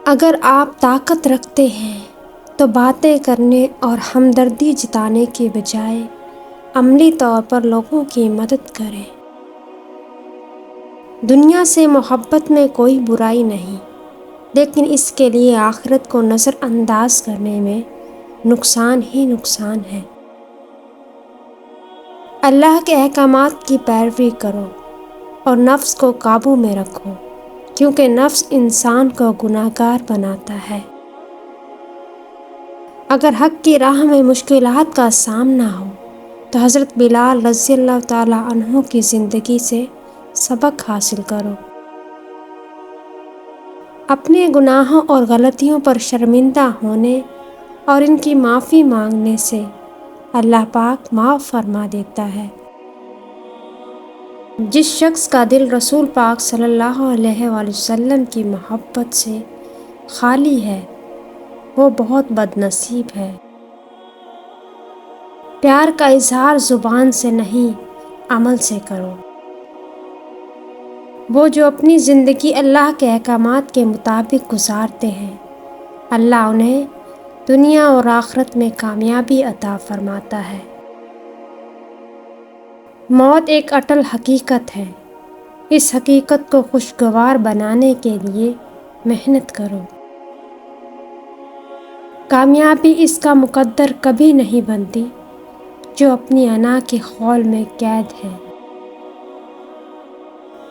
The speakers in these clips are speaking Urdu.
اگر آپ طاقت رکھتے ہیں تو باتیں کرنے اور ہمدردی جتانے کے بجائے عملی طور پر لوگوں کی مدد کریں۔ دنیا سے محبت میں کوئی برائی نہیں، لیکن اس کے لیے آخرت کو نظر انداز کرنے میں نقصان ہی نقصان ہے۔ اللہ کے احکامات کی پیروی کرو اور نفس کو قابو میں رکھو، کیونکہ نفس انسان کو گناہگار بناتا ہے۔ اگر حق کی راہ میں مشکلات کا سامنا ہو تو حضرت بلال رضی اللہ تعالیٰ عنہ کی زندگی سے سبق حاصل کرو۔ اپنے گناہوں اور غلطیوں پر شرمندہ ہونے اور ان کی معافی مانگنے سے اللہ پاک معاف فرما دیتا ہے۔ جس شخص کا دل رسول پاک صلی اللہ علیہ وآلہ وسلم کی محبت سے خالی ہے وہ بہت بد نصیب ہے۔ پیار کا اظہار زبان سے نہیں، عمل سے کرو۔ وہ جو اپنی زندگی اللہ کے احکامات کے مطابق گزارتے ہیں، اللہ انہیں دنیا اور آخرت میں کامیابی عطا فرماتا ہے۔ موت ایک اٹل حقیقت ہے، اس حقیقت کو خوشگوار بنانے کے لیے محنت کرو۔ کامیابی اس کا مقدر کبھی نہیں بنتی جو اپنی انا کے خول میں قید ہے۔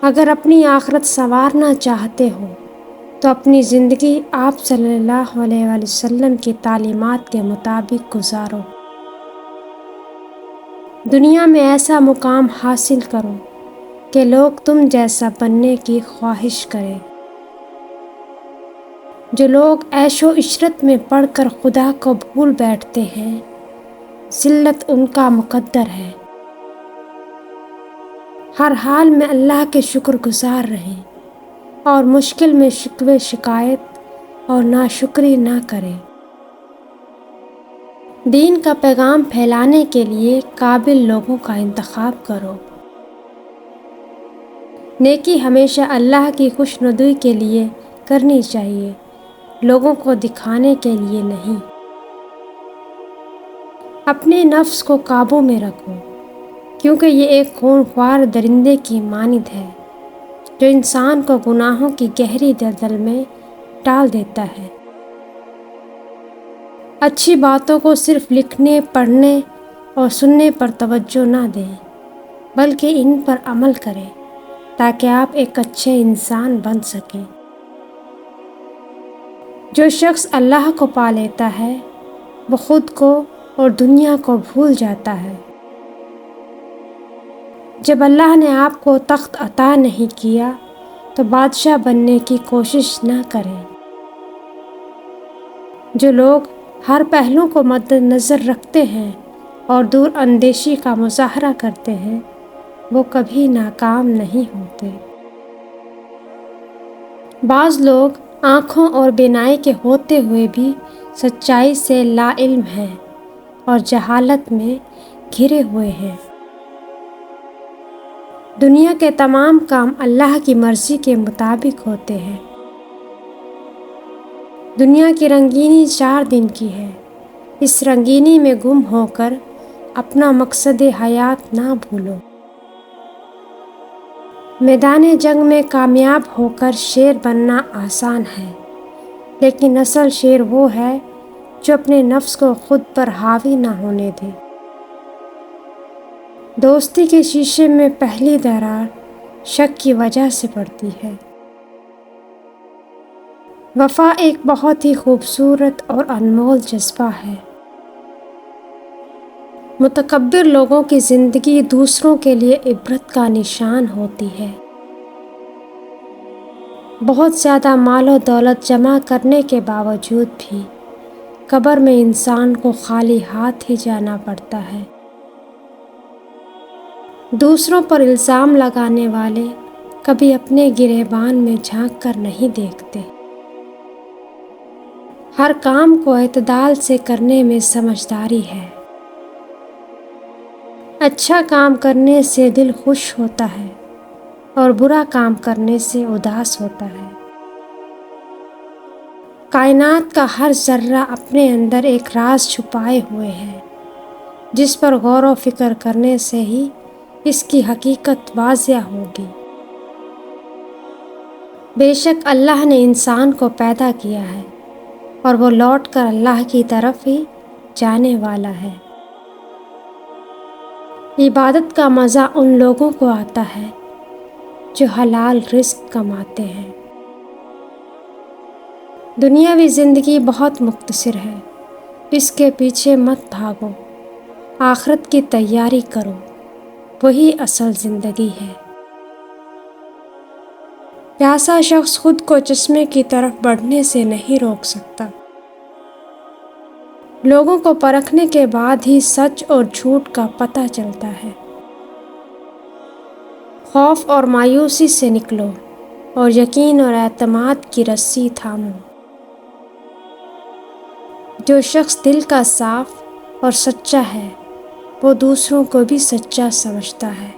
اگر اپنی آخرت سنوارنا چاہتے ہو تو اپنی زندگی آپ صلی اللہ علیہ وآلہ وسلم کی تعلیمات کے مطابق گزارو۔ دنیا میں ایسا مقام حاصل کرو کہ لوگ تم جیسا بننے کی خواہش کریں۔ جو لوگ عیش و عشرت میں پڑھ کر خدا کو بھول بیٹھتے ہیں، ذلت ان کا مقدر ہے۔ ہر حال میں اللہ کے شکر گزار رہیں اور مشکل میں شکوے شکایت اور ناشکری نہ کریں۔ دین کا پیغام پھیلانے کے لیے قابل لوگوں کا انتخاب کرو۔ نیکی ہمیشہ اللہ کی خوشنودی کے لیے کرنی چاہیے، لوگوں کو دکھانے کے لیے نہیں۔ اپنے نفس کو قابو میں رکھو، کیونکہ یہ ایک خونخوار درندے کی مانند ہے جو انسان کو گناہوں کی گہری دلدل میں ڈال دیتا ہے۔ اچھی باتوں کو صرف لکھنے، پڑھنے اور سننے پر توجہ نہ دیں، بلکہ ان پر عمل کریں تاکہ آپ ایک اچھے انسان بن سکیں۔ جو شخص اللہ کو پا لیتا ہے وہ خود کو اور دنیا کو بھول جاتا ہے۔ جب اللہ نے آپ کو تخت عطا نہیں کیا تو بادشاہ بننے کی کوشش نہ کریں۔ جو لوگ ہر پہلو کو مد نظر رکھتے ہیں اور دور اندیشی کا مظاہرہ کرتے ہیں وہ کبھی ناکام نہیں ہوتے۔ بعض لوگ آنکھوں اور بینائی کے ہوتے ہوئے بھی سچائی سے لا علم ہیں اور جہالت میں گھرے ہوئے ہیں۔ دنیا کے تمام کام اللہ کی مرضی کے مطابق ہوتے ہیں۔ دنیا کی رنگینی 4 دن کی ہے، اس رنگینی میں گم ہو کر اپنا مقصد حیات نہ بھولو۔ میدان جنگ میں کامیاب ہو کر شیر بننا آسان ہے، لیکن اصل شیر وہ ہے جو اپنے نفس کو خود پر حاوی نہ ہونے دے۔ دوستی کے شیشے میں پہلی درار شک کی وجہ سے پڑتی ہے۔ وفا ایک بہت ہی خوبصورت اور انمول جذبہ ہے۔ متکبر لوگوں کی زندگی دوسروں کے لیے عبرت کا نشان ہوتی ہے۔ بہت زیادہ مال و دولت جمع کرنے کے باوجود بھی قبر میں انسان کو خالی ہاتھ ہی جانا پڑتا ہے۔ دوسروں پر الزام لگانے والے کبھی اپنے گریبان میں جھانک کر نہیں دیکھتے۔ ہر کام کو اعتدال سے کرنے میں سمجھداری ہے۔ اچھا کام کرنے سے دل خوش ہوتا ہے اور برا کام کرنے سے اداس ہوتا ہے۔ کائنات کا ہر ذرہ اپنے اندر ایک راز چھپائے ہوئے ہے، جس پر غور و فکر کرنے سے ہی اس کی حقیقت واضح ہوگی۔ بے شک اللہ نے انسان کو پیدا کیا ہے اور وہ لوٹ کر اللہ کی طرف ہی جانے والا ہے۔ عبادت کا مزہ ان لوگوں کو آتا ہے جو حلال رزق کماتے ہیں۔ دنیاوی زندگی بہت مختصر ہے، اس کے پیچھے مت بھاگو، آخرت کی تیاری کرو، وہی اصل زندگی ہے۔ پیاسا شخص خود کو چشمے کی طرف بڑھنے سے نہیں روک سکتا۔ لوگوں کو پرکھنے کے بعد ہی سچ اور جھوٹ کا پتہ چلتا ہے۔ خوف اور مایوسی سے نکلو اور یقین اور اعتماد کی رسی تھامو۔ جو شخص دل کا صاف اور سچا ہے، وہ دوسروں کو بھی سچا سمجھتا ہے۔